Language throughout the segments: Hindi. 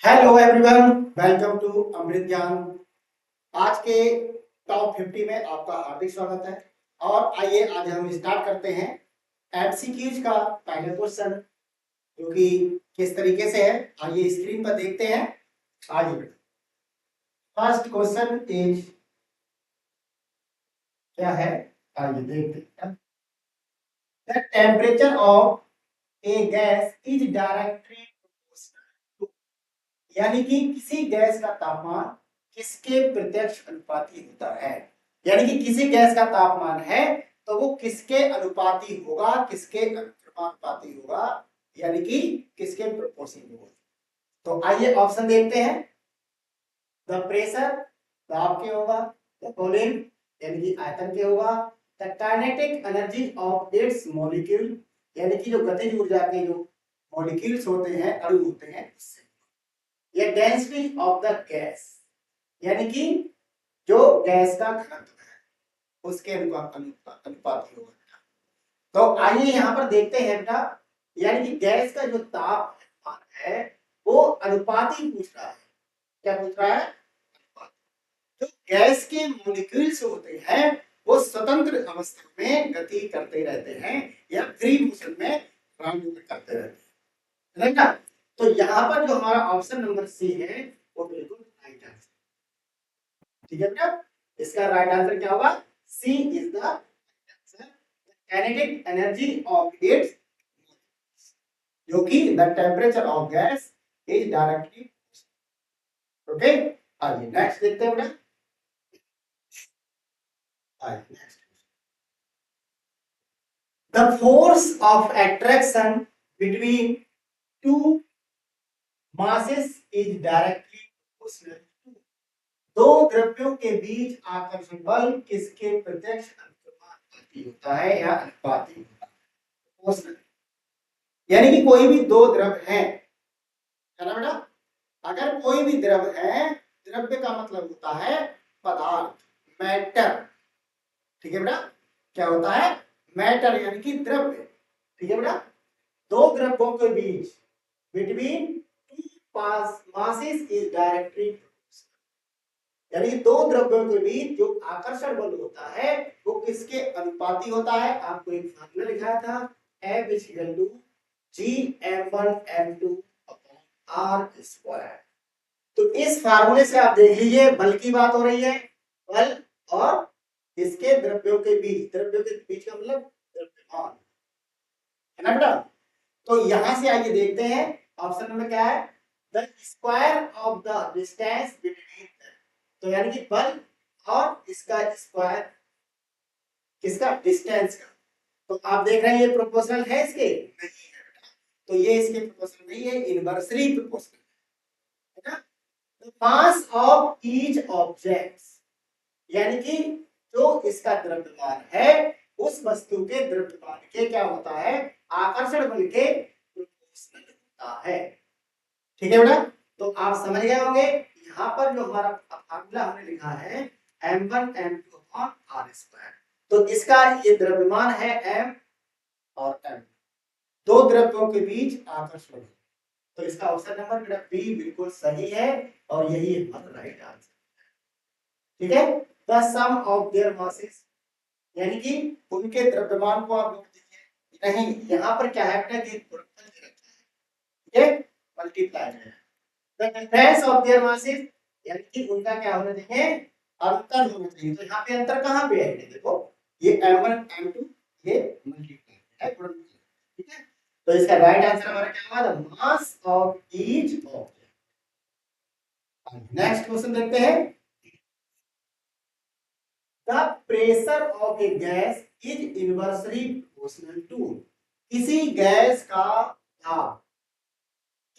हेलो एवरीवन, वेलकम टू अमृत ज्ञान। आज के टॉप 50 में आपका हार्दिक स्वागत है। और आइए आज हम स्टार्ट करते हैं एमसीक्यूज का पहला क्वेश्चन, जो कि किस तरीके से है आइए स्क्रीन पर देखते हैं। आइए, फर्स्ट क्वेश्चन इज क्या है, आइए देखते हैं। The temperature of a gas is directly proportional, यानी कि किसी गैस का तापमान किसके प्रत्यक्ष अनुपाती होता है। यानी कि किसी गैस का तापमान है तो वो किसके अनुपाती होगा, किसके अनुपाती होगा, यानी कि किसके प्रोपोर्शनल होगा। तो आइए ऑप्शन देखते हैं। द प्रेशर, दाब के होगा। द वॉल्यूम, यानी कि आयतन के होगा। The kinetic energy of it's molecule, यानी कि जो गतिज ऊर्जा के जो मॉलिक्यूल्स होते हैं, अणु होते हैं, उससे। ये डेंसिटी ऑफ द गैस, यानी कि जो गैस का घनत्व है उसके अनुपाती होगा। तो आइए यहाँ पर देखते हैं बेटा, यानी कि गैस का जो तापमान है वो अनुपाती पूछ रहा है। क्या पूछ रहा है? जो गैस के मॉलिक्यूल्स होते हैं वो स्वतंत्र अवस्था में गति करते रहते हैं या फ्री मोशन में राउंड करते रहते हैं, ना? तो यहाँ पर जो हमारा ऑप्शन नंबर सी है वो बिल्कुल राइट आंसर। ठीक है बेटा, इसका राइट आंसर क्या होगा? C is the answer. Kinetic energy of its, जो कि the temperature of gas is directly. Okay, आइए नेक्स्ट देखते हैं बेटा। आइए next. The force of attraction between two masses is directly proportional to, दो द्रव्यों के बीच आकर्षण बल किसके प्रत्यक्ष अनुपाती होता है या अनुपाती होता है। यानी कि कोई भी दो द्रव है ना बेटा, अगर कोई भी द्रव है, द्रव्य का मतलब होता है पदार्थ, मैटर। ठीक है बेटा, क्या होता है? मैटर, यानी कि द्रव्य। ठीक है बेटा, दो द्रव्यों के बीच बिटवीन masses is directly, यानी दो द्रव्यों के बीच जो आकर्षण बल होता है वो किसके अनुपाती होता है। आपको एक फार्मूला लिखाया था, F = G(m1m2)/r²। तो इस फार्मूले से आप देख लीजिए, बल की बात हो रही है, बल और इसके द्रव्यों के बीच, द्रव्यों के बीच का मतलब द्रव्यमान, है ना बेटा। तो यहां से आइए देखते हैं ऑप्शन नंबर क्या है, the square of the distance between, तो यानी कि बल और इसका स्क्वायर, किसका? डिस्टेंस का। तो आप देख रहे हैं ये प्रोपोर्शनल है इसके? नहीं है बेटा, तो ये इसके प्रोपोर्शनल नहीं है, इनवर्सली प्रोपोर्शनल है ना। The mass of each object, यानी कि जो इसका द्रव्यमान है उस वस्तु के द्रव्यमान के क्या होता है? आकर्षण बल के प्रोपोर्शनल होता है। ठीक है बेटा, तो आप समझ गए होंगे। यहाँ पर जो हमारा फार्मूला हमने लिखा है m1m2/r², तो इसका ये द्रव्यमान है m और m, दो द्रव्यों के बीच आकर्षण। तो इसका ऑप्शन नंबर बेटा बी बिल्कुल सही है और यही हमारा राइट आंसर। ठीक है, the sum of their masses, यानी कि उनके द्रव्यमान को आप देखिए, नहीं यहाँ पर क्या है बेटा कि गुणनफल दे रखा है, ठीक है, मल्टीप्लाई है। The difference of their masses, यानी कि उनका क्या होना चाहिए? अंतर होना चाहिए। तो यहाँ पे अंतर कहाँ पे है? देखो ये m1 m2 ये मल्टीप्लाई है, गुणनफल। ठीक है, तो इसका राइट आंसर हमारा क्या होगा? The mass of each object. Next question देखते हैं। The pressure of a gas is inversely proportional to, किसी गैस का दाब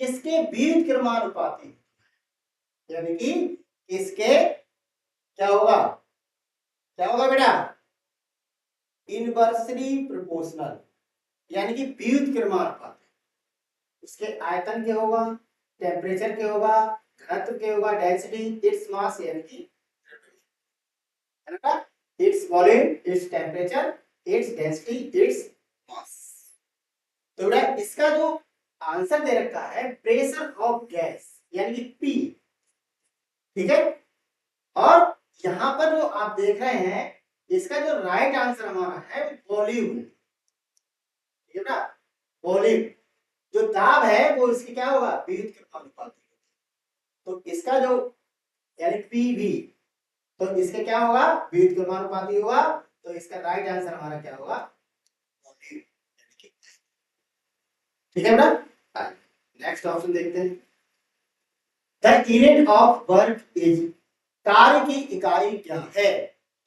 किसके विपरीत क्रमानुपाती, यानी कि किसके क्या होगा? क्या होगा बेटा? इनवर्सली प्रोपोर्शनल, यानी कि विपरीत क्रमानुपाती। उसके आयतन के होगा, टेम्परेचर के होगा, घनत्व के होगा, डेंसिटी, इट्स मास, यानी कि है ना, its volume, its temperature, its density, its mass. तो बेटा इसका जो आंसर दे रखा है प्रेशर ऑफ गैस, यानी कि पी, ठीक है। और यहां पर जो आप देख रहे हैं, इसका जो राइट आंसर हमारा है वो वॉल्यूम, ठीक है ना। वॉल्यूम जो दाब है वो इसकी क्या होगा, विद्युत के अनुपाती। तो इसका जो यानी पीवी, तो इसके क्या होगा, विद्युत के अनुपाती होगा। तो इसका राइट आंसर हमारा क्या होगा, वॉल्यूम, ठीक है बेटा। नेक्स्ट ऑप्शन देखते हैं। The unit of work is, कार्य की इकाई क्या है,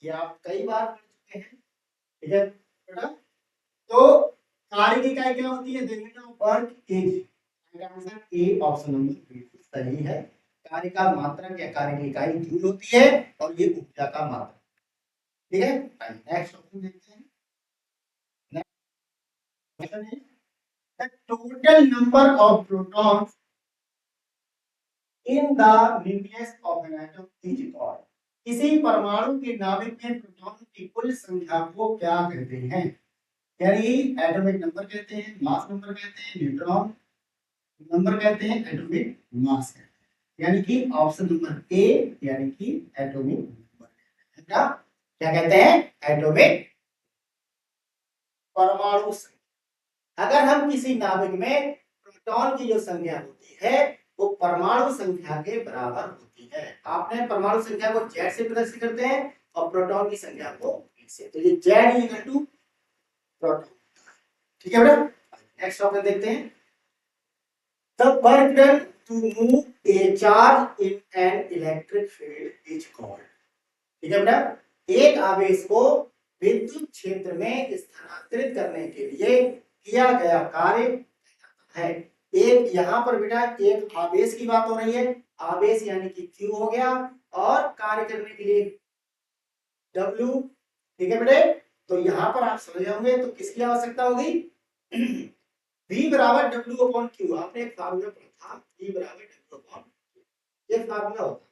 ये आप कई बार पढ़ चुके हैं, ठीक है बेटा। तो कार्य की इकाई क्या होती है, the unit of work is, answer A option number बिल्कुल सही है। कार्य का मात्रक या कार्य की इकाई जूल होती है और ये ऊर्जा का मात्रक, ठीक है। नेक्स्ट ऑप्शन देखते हैं। नेक्स्ट क्वेश्चन है the total number of protons in the nucleus of an atom is called, किसी परमाणु के नाभिक में प्रोटॉन की कुल संख्या को क्या कहते हैं, यानी एटॉमिक नंबर कहते हैं, मास नंबर कहते हैं, न्यूट्रॉन नंबर कहते हैं, एटॉमिक मास कहते हैं। यानी कि ऑप्शन नंबर ए, यानी कि एटॉमिक नंबर क्या कहते हैं, एटॉमिक परमाणु संख्या। अगर हम किसी नाभिक में प्रोटॉन की जो संख्या होती है वो परमाणु संख्या के बराबर होती है। आपने परमाणु संख्या को जेड से प्रदर्शित करते हैं और प्रोटॉन की संख्या को बी से, तो ये जेड इक्वल टू प्रोटॉन, ठीक है बेटा। नेक्स्ट ऑप्शन देखते हैं। The work done to move a charge in an electric field is called, ठीक है बेटा। एक आवेश को विद्युत क्षेत्र में स्थानांतरित करने के लिए किया गया कार्य है। एक यहाँ पर बेटा एक आवेश की बात हो रही है, आवेश यानी कि Q हो गया, और कार्य करने के लिए W, ठीक है बेटे। तो यहाँ पर आप समझ जाओगे तो किसकी आवश्यकता होगी, V बराबर W अपॉन Q। आपने एक फार्मूला पढ़ा था, V बराबर W अपॉन Q, ये फार्मूला होता है।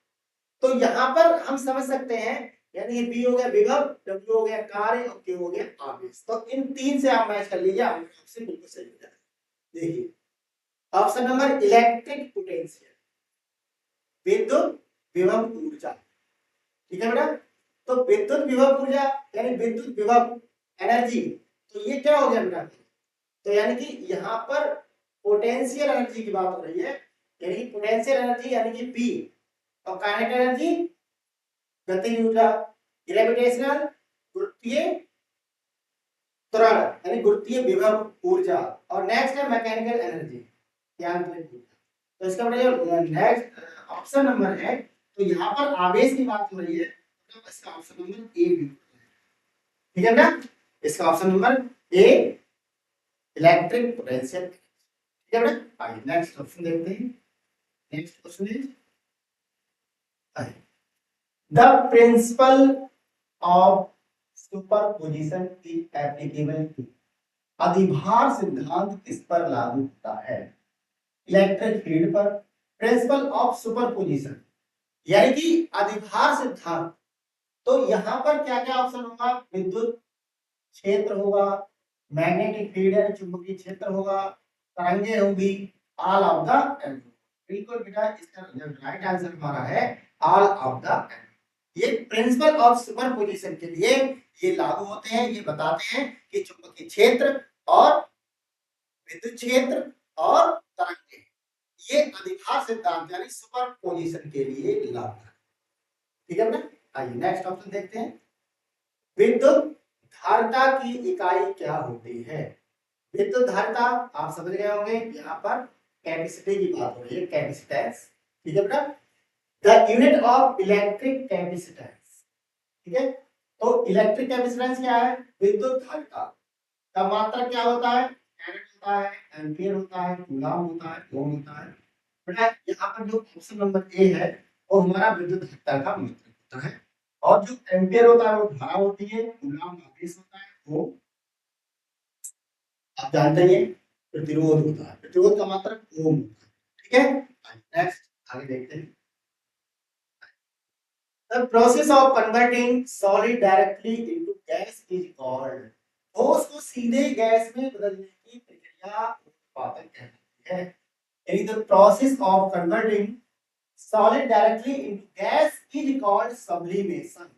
तो यहाँ पर हम समझ सकते हैं, यानी B हो गया विभव, W हो गया कार्य और Q हो गया आवेश। तो इन तीन से आप मैच कर लीजिए, आपसे बिल्कुल सही हो जाएगा। देखिए ऑप्शन नंबर इलेक्ट्रिक पोटेंशियल, विद्युत विभव ऊर्जा, ठीक है बेटा। तो विद्युत विभव ऊर्जा यानी विद्युत विभव एनर्जी, तो ये क्या हो गया बेटा, तो यानी कि यहाँ पर पोटेंशियल एनर्जी की बात हो रही है, यानी पोटेंशियल एनर्जी यानी कि P, और काइनेटिक एनर्जी गतिज ऊर्जा, ग्रेविटेशनल गुरुत्वीय त्वरण यानी गुरुत्वीय विभव ऊर्जा, और नेक्स्ट है मैकेनिकल एनर्जी, यांत्रिक ऊर्जा। तो इसका मतलब जो नेक्स्ट ऑप्शन नंबर है, तो यहाँ पर आवेश की बात हो रही है, तो इसका ऑप्शन नंबर ए, ठीक है ना। इसका option number A electric potential, ठीक है बेटा। आइए नेक्स्ट ऑप्शन देखते हैं। Next question is the principle of superposition is applicable to, अधिभार सिद्धांत किस पर लागू होता है, इलेक्ट्रिक फील्ड पर, प्रिंसिपल ऑफ सुपरपोजिशन यानी कि अधिभार सिद्धांत। तो यहाँ पर क्या क्या ऑप्शन होगा, विद्युत क्षेत्र होगा, मैग्नेटिक फील्ड यानी चुंबकीय क्षेत्र होगा, तरंगे होगी, ऑल ऑफ द एबव। बिल्कुल बेटा, इसका राइट आंसर हमारा है ऑल ऑफ द एबव। ये प्रिंसिपल ऑफ सुपरपोजिशन के लिए ये लागू होते हैं, ये बताते हैं कि चुंबकीय क्षेत्र और विद्युत क्षेत्र और तरंगे, ये अधिभार सिद्धांत यानी सुपरपोजिशन के लिए लागू है, ठीक है बेटा। आइए नेक्स्ट ऑप्शन देखते हैं। विद्युत धारिता की इकाई क्या होती है, विद्युत धारिता आप समझ गए होंगे, यहाँ पर कैपेसिटी की बात हो रही है, कैपेसिटेंस, ठीक है बेटा। The unit of electric capacitance, ठीक है। तो इलेक्ट्रिक कैपेसिटेंस क्या है, विद्युत धारिता का मात्रक क्या होता है, फैराड होता है, एम्पीयर होता है, कूलम होता है, ओम होता है बेटा। यहाँ पर जो ऑप्शन नंबर ए है वो हमारा विद्युत धारिता का मात्रक होता है, और जो एम्पीयर होता है वो धारा होती है, कूलम आवेश होता है, वो आप जानते हैं प्रतिरोध होता है, प्रतिरोध का मात्रक ओम होता है, ठीक है। नेक्स्ट आगे देखते हैं। The process of converting solid directly into gas is called, ठोस को सीधे गैस में बदलने की प्रक्रिया उत्पादन कहलाती है। यानी the process of converting solid directly into gas is called sublimation.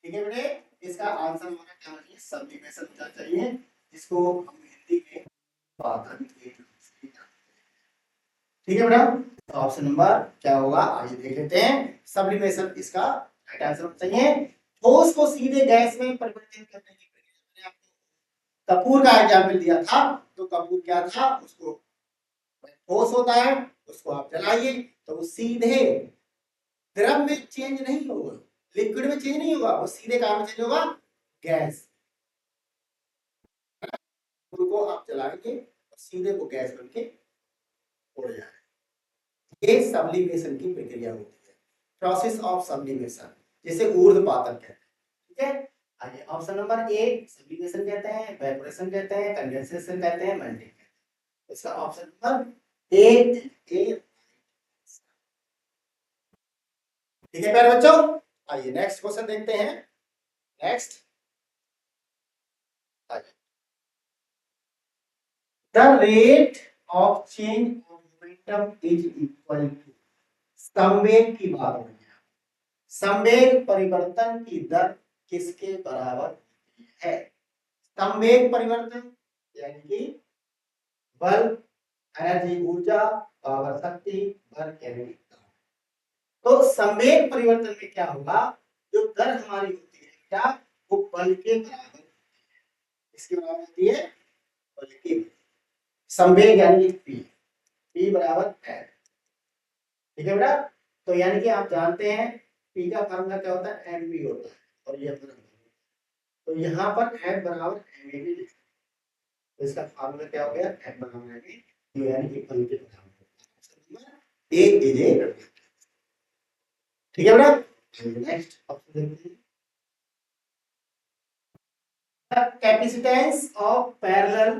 ठीक है बेटे, इसका आंसर हमारा क्या होना चाहिए, सब्लिमेशन होना चाहिए, जिसको हम हिंदी में पातन के नाम से जानते हैं। ठीक है बेटा, तो ऑप्शन नंबर क्या होगा, आइए देख लेते हैं। सब्लिमेशन इसका राइट आंसर होना चाहिए। ठोस को सीधे गैस में परिवर्तित करने की प्रक्रिया, मैंने आपको कपूर का एग्जाम्पल दिया था। तो कपूर क्या था, उसको ठोस होता है, उसको आप जलाइए तो वो सीधे द्रव में चेंज नहीं होगा, लिक्विड में चेंज नहीं होगा, वो सीधे कहां में चेंज होगा, गैस। उनको आप जलाएंगे और सीधे वो गैस बन के उड़ जाए। ये सब्लिमेशन की प्रक्रिया होती है, प्रोसेस ऑफ सब्लिमेशन, जिसे ऊर्ध्वपातन कहते हैं। ठीक है, आइए ऑप्शन नंबर ए सब्लिमेशन कहते हैं, इवेपोरेशन कहते हैं, कंडेंसेशन कहते हैं, मेल्टिंग कहते हैं। इसका ऑप्शन नंबर ए ए। ठीक है प्यारे बच्चों, आइए नेक्स्ट क्वेश्चन देखते हैं। Next, the rate of change of momentum is equal to, संवेग की बात हो रही है, संवेग परिवर्तन की दर किसके बराबर होती है। संवेग परिवर्तन यानी कि बल, एनर्जी ऊर्जा, पावर शक्ति, बल एनर्जी। तो संवेग परिवर्तन में क्या होगा, जो दर हमारी होती है क्या, वो बल के बराबर होती है। इसके बराबर होती है बल के, संवेग यानी पी, पी बराबर है। ठीक है बेटा, तो यानी कि आप जानते हैं पी का फॉर्मूला क्या होता है, एम पी होता है, और ये अपना, तो यहाँ पर एम बराबर एम ए भी लिखा, तो इसका फॉर्मूला क्या हो गया, एम बराबर एम ए, यानी कि बल के बराबर। ए इज ए, ठीक है बेटा। नेक्स्ट ऑप्शन देखते हैं, the capacitance of parallel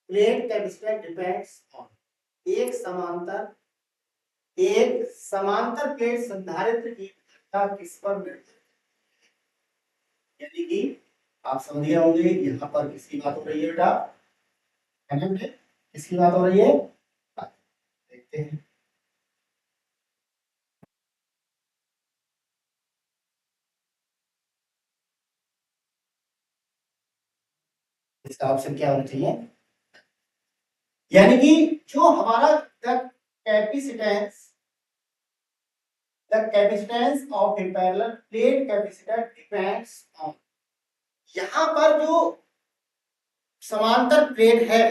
plate capacitor depends on, एक समांतर प्लेट संधारित्र की घनता किस पर निर्भर है। यानी कि आप समझ गए होंगे यहाँ पर किसकी बात हो रही है बेटा, है ना बेटे, किसकी बात हो रही है, देखते हैं। इसका ऑप्शन क्या होना चाहिए, यानी कि जो हमारा capacitance the capacitance of a parallel plate capacitor depends on, यहाँ पर जो समांतर प्लेट है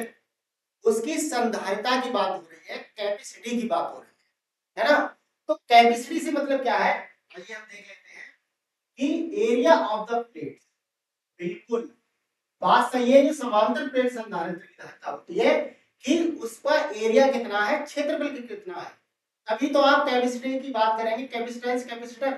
उसकी संधारिता की बात हो रही है, कैपेसिटी की बात हो रही है ना। तो कैपेसिटी से मतलब क्या है, आइए हम देख लेते हैं कि एरिया ऑफ द प्लेट, बिल्कुल बात सही है, जो समांतर प्लेट संधारित्र की धारिता होती है कि उसका एरिया कितना है, क्षेत्रफल कितना है, अभी तो आप कैपेसिटी की बात करेंगे, कैपेसिटेंस कैपेसिटर।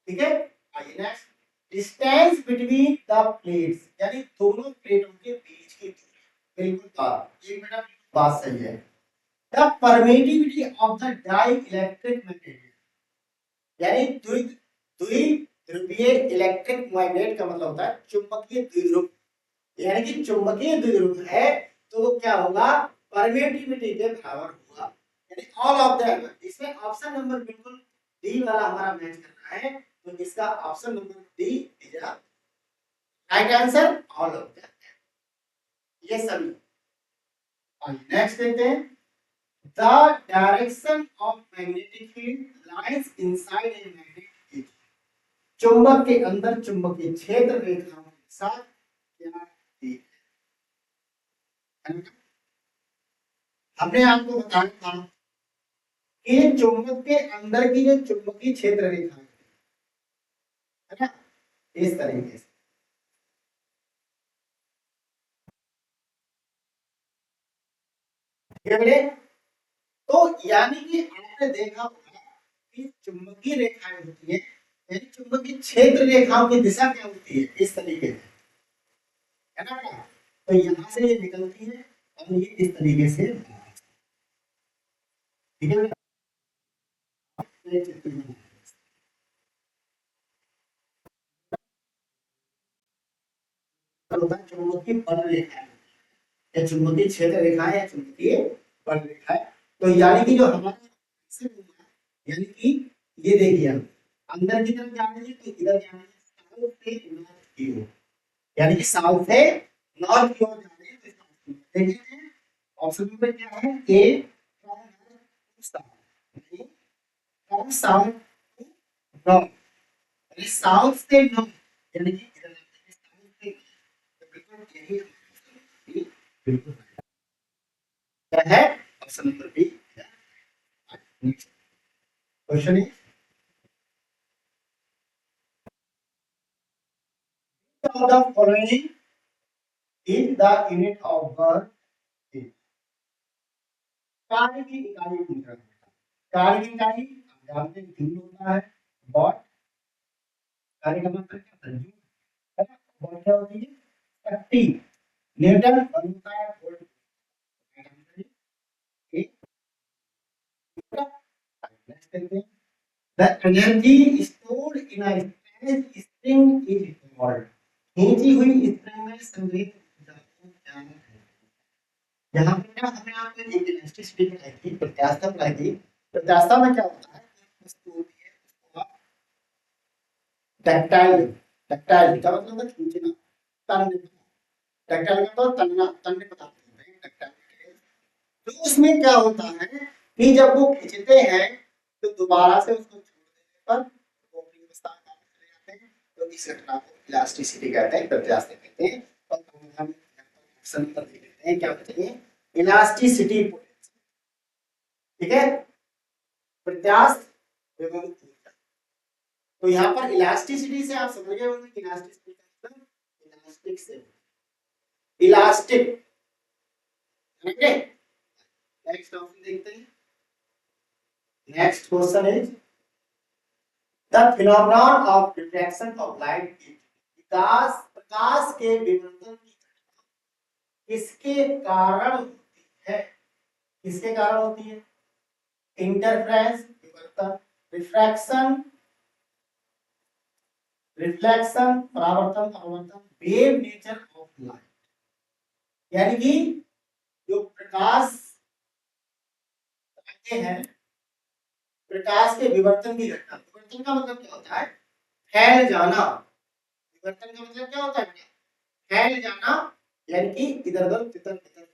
ठीक है, आइए next, distance between the plates, यानी दोनों प्लेटों के बीच की दूरी, बिल्कुल बात एक मिनट, बात सही है। The permittivity of the dielectric magnet, यानी द्विध्रुवीय इलेक्ट्रिक मैग्नेट का मतलब होता है चुंबकीय द्विध्रुव, यानी कि चुंबकीय द्विध्रुव है तो वो क्या होगा, परमिटिविटी के बराबर होगा, यानी ऑल ऑफ दैम। इसमें ऑप्शन नंबर बिल्कुल डी वाला हमारा मैच कर रहा है, तो इसका option number D is right answer, all of them, ये सभी। नेक्स्ट देखते हैं, the direction of magnetic field lines inside a magnet is, चुंबक के अंदर चुंबकीय क्षेत्र रेखाओं के साथ क्या है। हमने आपको बताया था कि चुंबक के अंदर की जो चुंबकीय क्षेत्र रेखा है ना, इस तरीके से, ठीक है बेटे। तो यानी कि आपने देखा होगा कि चुंबकीय रेखाएं होती है, यानी चुंबकीय क्षेत्र रेखाओं की दिशा क्या होती है, इस तरीके से, है ना बेटा। तो यहाँ से ये निकलती है और ये इस तरीके से, ठीक है बेटा। चुंबकीय बल रेखा या चुंबकीय क्षेत्र रेखा है या चुंबकीय बल रेखा है, तो यानी कि जो हमारा यानी कि ये देखिए आप अंदर की तरफ जा रही है तो इधर जा रही है साउथ से नॉर्थ की ओर, यानी कि साउथ से नॉर्थ की ओर जा रही है तो इसका ऑप्शन देखिए ऑप्शन नंबर क्या है A from north to south, from south to north, यानी साउथ से नॉर्थ, यानी कि इधर साउथ से तो बिल्कुल यही है, बिल्कुल क्या है option number B. Next question is of the following is the unit of work is कार्य की इकाई पूछ रहा है। कार्य की इकाई आप जानते हैं जूल होता है। वॉट कार्य का मतलब क्या है? जूल है ना। वॉट क्या होती है? शक्ति। न्यूटन और होता है वोल्ट। नेक्स्ट देखते हैं the energy stored in a stretch spring is called, खींची हुई स्प्रिंग में संग्रहित ऊर्जा को क्या कहते हैं? यहाँ पे क्या हमने आपको एक इलास्टिसिटी पढ़ाई थी, प्रत्यास्थता पढ़ाई थी। प्रत्यास्थता में क्या होता है? वस्तु होती है उसको आप टैक्टाइल, टैक्टाइल का मतलब है खींचना, तन्य, टैक्टाइल का मतलब तन्ना, तन्य पदार्थ होते हैं टैक्टाइल। तो उसमें क्या होता है कि जब वो खींचते हैं तो दोबारा से उसको छोड़ देने पर वो अपनी अवस्था में वापस चले जाते हैं, तो इस घटना को इलास्टिसिटी कहते हैं, प्रत्यास्थता कहते हैं। और हम ऑप्शन पर देख लेते हैं क्या बताइए, इलास्टिसिटी पोटेंशियल, ठीक है, प्रत्यास्थ एवं ऊर्जा। तो यहाँ पर इलास्टिसिटी से आप समझ गए होंगे कि इलास्टिसिटी का मतलब इलास्टिक से, इलास्टिक, समझे। नेक्स्ट ऑप्शन देखते हैं। Next question is the phenomenon of reflection of light is, विकास प्रकाश के विवर्तन की घटना किसके कारण होती है? किसके कारण होती है? इंटरफेरेंस विवर्तन, रिफ्रैक्शन, रिफ्लेक्शन परावर्तन, अपवर्तन, वेव नेचर ऑफ लाइट, यानी कि जो प्रकाश आते हैं, प्रकाश के विवर्तन की घटना। विवर्तन का मतलब क्या होता है? फैल जाना। विवर्तन का मतलब क्या होता है? फैल जाना, यानी कि इधर उधर तितर बितर।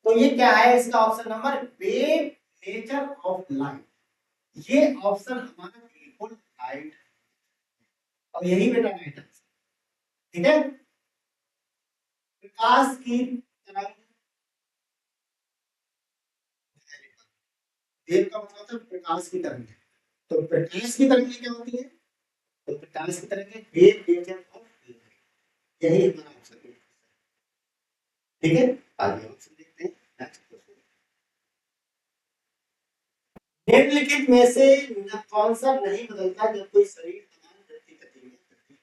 तो ये क्या है इसका option number wave nature of light, ये ऑप्शन हमारा बिल्कुल राइट और यही बेटा राइट है, ठीक है। प्रकाश की तरंग, वेव का मतलब होता है प्रकाश की तरंग, तो प्रकाश की तरंग क्या होती है? तो प्रकाश की तरंग वेव नेचर ऑफ लाइट, यही हमारा ऑप्शन है, ठीक है। आगे ऑप्शन देखते हैं। नेक्स्ट क्वेश्चन, निम्नलिखित में से कौन सा नहीं बदलता जब कोई शरीर समान गति में गति,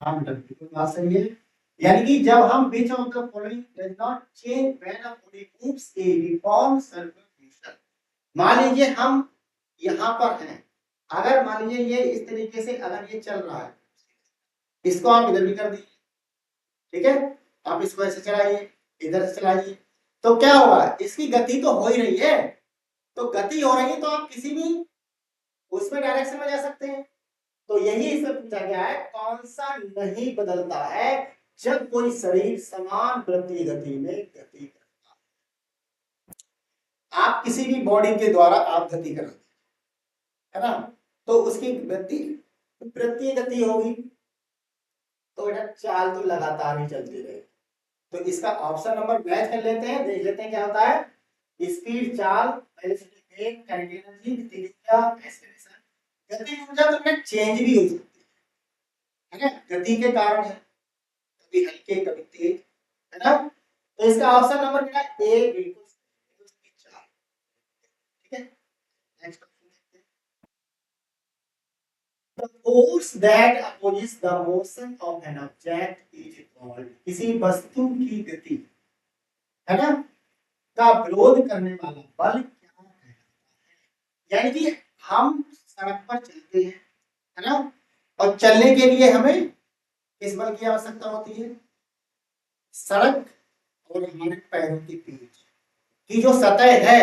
हाँ बेटा बिल्कुल बात सही है। यानी कि जब हम which of the following does not change when a body moves a uniform circular motion, मान लीजिए हम यहाँ पर हैं, अगर मान लीजिए ये इस तरीके से अगर ये चल रहा है, इसको आप इधर भी कर दीजिए, ठीक है, आप इसको ऐसे चलाइए, इधर से चलाइए, तो क्या होगा? इसकी गति तो हो ही रही है, तो गति हो रही है तो आप किसी भी उसमें डायरेक्शन में जा सकते हैं। तो यही इसमें पूछा गया है कौन सा नहीं बदलता है जब कोई शरीर समान प्रति गति में गति करता है। आप किसी भी बॉडी के द्वारा आप गति कराते है ना, तो उसकी गति प्रति गति होगी, तो बेटा चाल तो लगातार ही चलती रहेगी। तो इसका ऑप्शन नंबर मैच कर लेते हैं, देख लेते हैं क्या होता है। स्पीड, चाल, वेलोसिटी, वेग, काइनेटिक एनर्जी, गतिज ऊर्जा, एक्सेलरेशन। गतिज ऊर्जा तो में चेंज भी हो सकती है ना, गति के कारण है, कभी हल्के कभी तेज, है ना। तो इसका ऑप्शन नंबर क्या है? ए बिल्कुल सही, चाल, ठीक है। Next the force that opposes the motion of an object is called, किसी वस्तु की गति, है ना, का विरोध करने वाला बल क्या कहलाता है? यानी कि हम सड़क पर चलते हैं, है ना, और चलने के लिए हमें किस बल की आवश्यकता होती है? सड़क और हमारे पैरों के बीच की जो सतह है,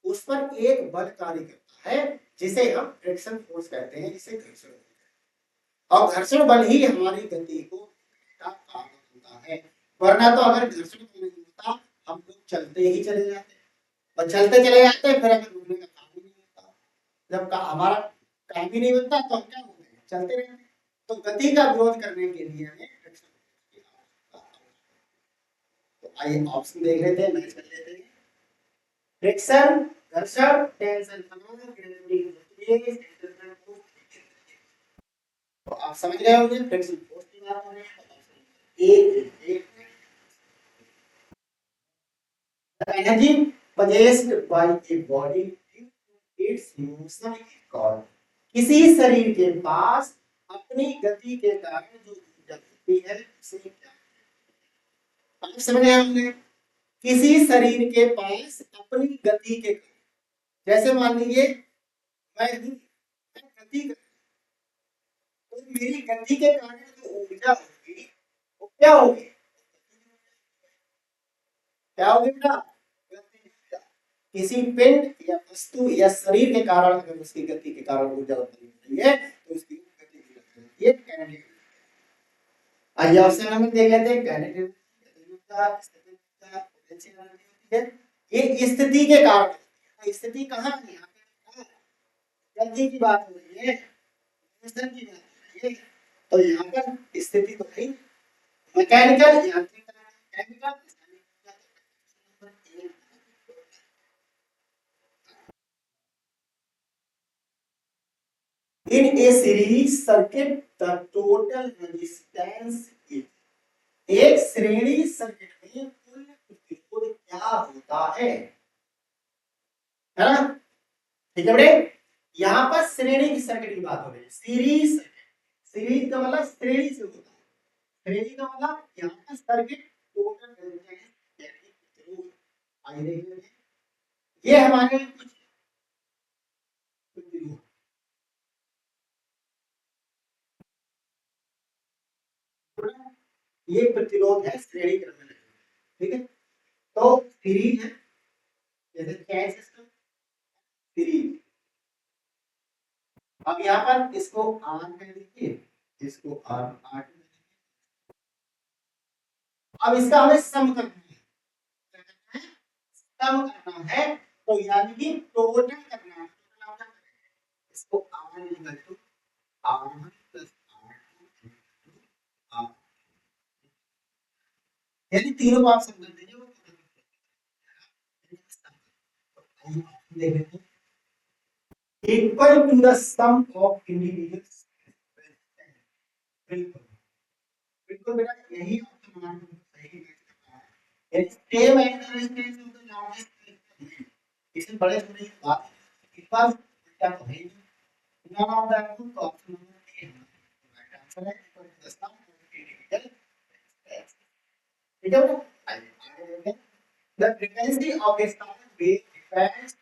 उस पर एक बल कार्य करता है जिसे हम फ्रिक्शन फोर्स कहते हैं, जिसे घर्षण बल कहते हैं। और घर्षण बल ही हमारी गति को का कारण होता है, वरना तो अगर घर्षण बल नहीं होता हम लोग चलते ही चले जाते, और चलते चले जाते फिर हमें रुकने का काम ही नहीं होता। जब हमारा काम ही नहीं बनता तो हम क्या होते हैं, चलते रहते हैं। तो गति का विरोध करने के लिए हमें फ्रिक्शन की आवश्यकता है। तो आइए ऑप्शन देख लेते हैं, मैच कर लेते हैं। फ्रिक्शन, घर्षण, टेंशन तनाव, ग्रेविटी तो आप समझ गए होंगे फ्रिक्शन फोर्स की बात हो रही है। ए energy possessed by a body its motion is called, किसी शरीर के पास अपनी गति के कारण जो ऊर्जा होती है उसे क्या, आप समझ गए होंगे। किसी शरीर के पास अपनी गति के कारण, जैसे मान लीजिए मैं गति कर, तो मेरी गति के कारण जो ऊर्जा होगी वो क्या होगी, क्या होगी बेटा, किसी पिंड या वस्तु या शरीर के कारण अगर उसकी गति के कारण ऊर्जा उत्पन्न होती है तो उसकी गति की लगती है काइनेटिक। आइए ऑप्शन नंबर देख लेते हैं। काइनेटिक ऊर्जा, स्थितिज ऊर्जा, पोटेंशियल एनर्जी होती है, ये स्थिति के कारण। तो स्थिति कहाँ है, यहाँ पे गति की बात हो रही है, मोशन की बात हो रही है, तो यहाँ पर स्थिति तो नहीं, मैकेनिकल यांत्रिक chemical. In a series circuit, the total resistance is, एक श्रेणी सर्किट में कुल प्रतिरोध क्या होता है ना, ठीक है बेटे। यहाँ पर श्रेणी की सर्किट की बात हो रही है, सीरीज सर्किट। सीरीज का मतलब श्रेणी से होता है, श्रेणी का मतलब यहाँ पर सर्किट टोटल प्रतिरोध। आइए देख लेते हैं, ये हमारे कुछ प्रतिरोध, ये प्रतिरोध है श्रेणी क्रम में, ठीक है। तो सीरीज है, जैसे चैन सिस्टम सीरीज। अब यहाँ पर इसको आर कह दीजिए, इसको आर आर, अब इसका हमें सम करना है, सम करना है, तो यानी कि टोटल करना है। इसको R equal to R one plus R two R, यानी तीनों को आप सम कर दीजिए, देख लेते हैं, equal to the sum of individuals. बिल्कुल बिल्कुल बेटा, यही ऑप्शन हमारे को सही है। सेम है रेजिस्टेंस ऑफ द लार्जेस्ट, इससे बड़े छोटे की बात इस बार क्या तो है none of that two option number A right answer है, equal to the sum of individual. ठीक है बेटा, the frequency of a sound wave depends,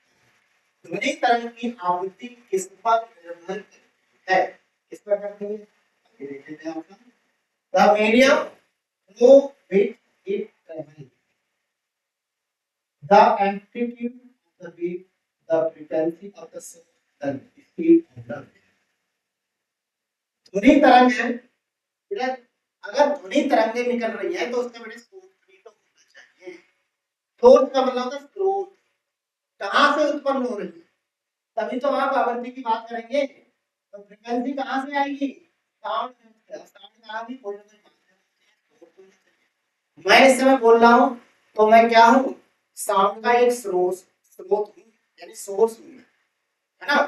ध्वनि तरंग की आवृत्ति किस पर निर्भर करती है, किस पर करती है, आगे देख लेते हैं option. The medium through which it travels, the amplitude of the wave, the frequency of the sound, the speed of the wave। ध्वनि तरंग है बेटा, अगर ध्वनि तरंगें निकल रही है तो उसका बेटा स्रोत भी तो होना चाहिए। स्रोत का मतलब होता है स्रोत, कहाँ से उत्पन्न हो रही है, तभी तो आप आवृत्ति की बात करेंगे। तो फ्रीक्वेंसी कहाँ से आएगी, साउंड से, साउंड कहाँ भी कोई ना कोई मैं इस समय बोल रहा हूं तो मैं क्या हूं, साउंड का एक स्रोत हूं, यानी सोर्स हूं, है ना।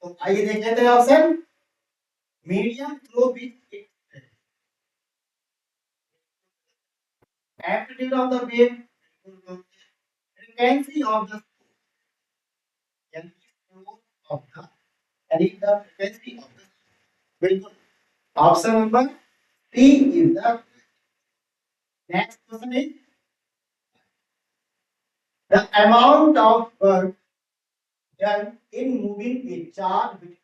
तो आइए देख लेते हैं option, medium through which it, amplitude of the wave, frequency of the, यानी स्रोत ऑफ द, यानी द फ्रीक्वेंसी ऑफ द, बिल्कुल option number C is the next question is the amount of work done in moving a charge between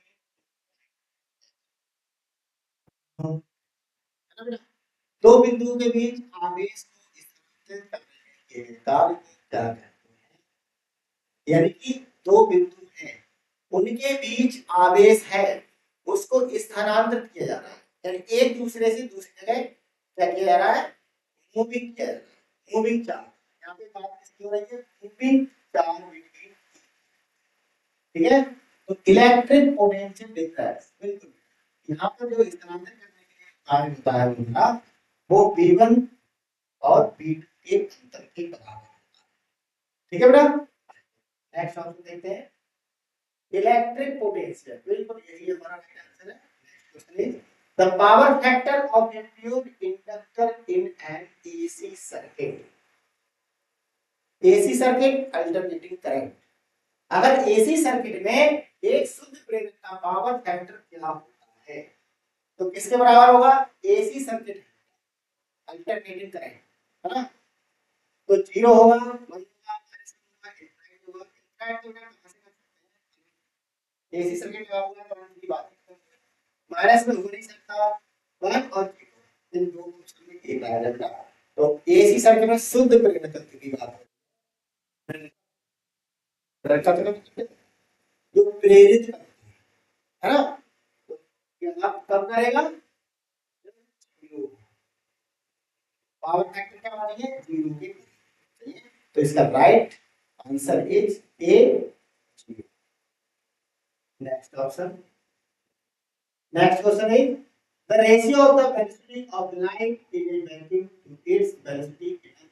दो बिंदुओं के बीच आवेश को स्थानांतरित करने के कार्य को क्या कहते हैं। यानी कि दो बिंदु हैं, उनके बीच आवेश है, उसको स्थानांतरित किया जा रहा है, यानी एक दूसरे से दूसरी जगह क्या किया जा रहा है, मूविंग किया जा रहा है, मूविंग चार्ज। यहाँ पे बात किसकी हो रही है, मूविंग चार्ज बिटवीन, ठीक है। तो इलेक्ट्रिक पोटेंशियल डिफरेंस, बिल्कुल यहाँ पर जो स्थानांतरित करने के लिए कार्य होता है हमारा, वो V1 और V2 के अंतर के बराबर होता है, ठीक है बेटा। नेक्स्ट ऑप्शन देखते हैं, इलेक्ट्रिक पोटेंशियल, बिल्कुल यही हमारा राइट आंसर है। Next question is the power factor of A tube inductor in an AC circuit. AC circuit alternating current, अगर एसी सर्किट में एक शुद्ध प्रेरक का पावर फैक्टर क्या होता है, तो किसके बराबर होगा, एसी सर्किट अल्टरनेटिंग करंट, है ना। तो 0 होगा, 1 होगा, -1 होगा, इनफैक्ट तो कहां से कर सकते हैं, एसी सर्किट का होगा करंट की बात है, माइनस में हो नहीं सकता, 1 और 0 इन दो ऑप्शन में एक आया जाएगा। तो एसी सर्किट में शुद्ध प्रेरक तत्व की बात है, जो प्रेरित करता है ना, तो क्या कब करेगा, पावर फैक्टर क्या होना चाहिए, 0 के चाहिए। तो इसका right answer is A, 0। Next option, next question is the ratio of the velocity of light in a vacuum to its velocity in a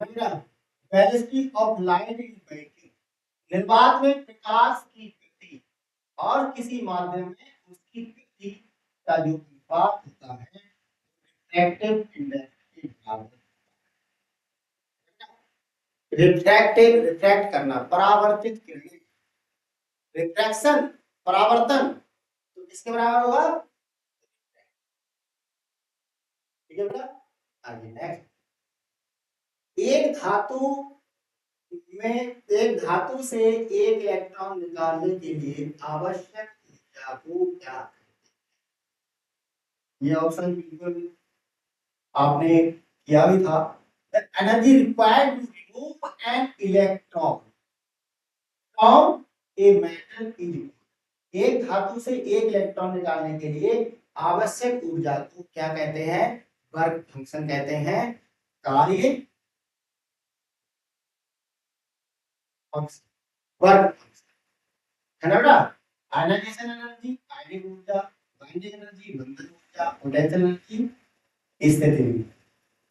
medium. Velocity of light in vacuum, निर्वात में प्रकाश की गति और किसी माध्यम में उसकी गति का जो अनुपात होता है, रिफ्रैक्टिव इंडेक्स के बराबर। रिफ्रैक्टिव, रिफ्रैक्ट करना, परावर्तित किरणें, रिफ्रैक्शन, परावर्तन, तो किसके बराबर होगा, ठीक है बेटा। आगे नेक्स्ट, एक धातु में, एक धातु से एक इलेक्ट्रॉन निकालने के लिए आवश्यक ऊर्जा को क्या, ये ऑप्शन बिल्कुल आपने किया भी था, the energy required to remove an electron from a metal is, एक धातु से एक इलेक्ट्रॉन निकालने के लिए आवश्यक ऊर्जा को क्या कहते हैं, वर्क फंक्शन कहते हैं, कार्य फंक्शन, वर्क फंक्शन, है ना बेटा। आयनाइजेशन एनर्जी, आयनिक ऊर्जा, बाइंडिंग एनर्जी, बंधन ऊर्जा, पोटेंशियल एनर्जी, स्थिति,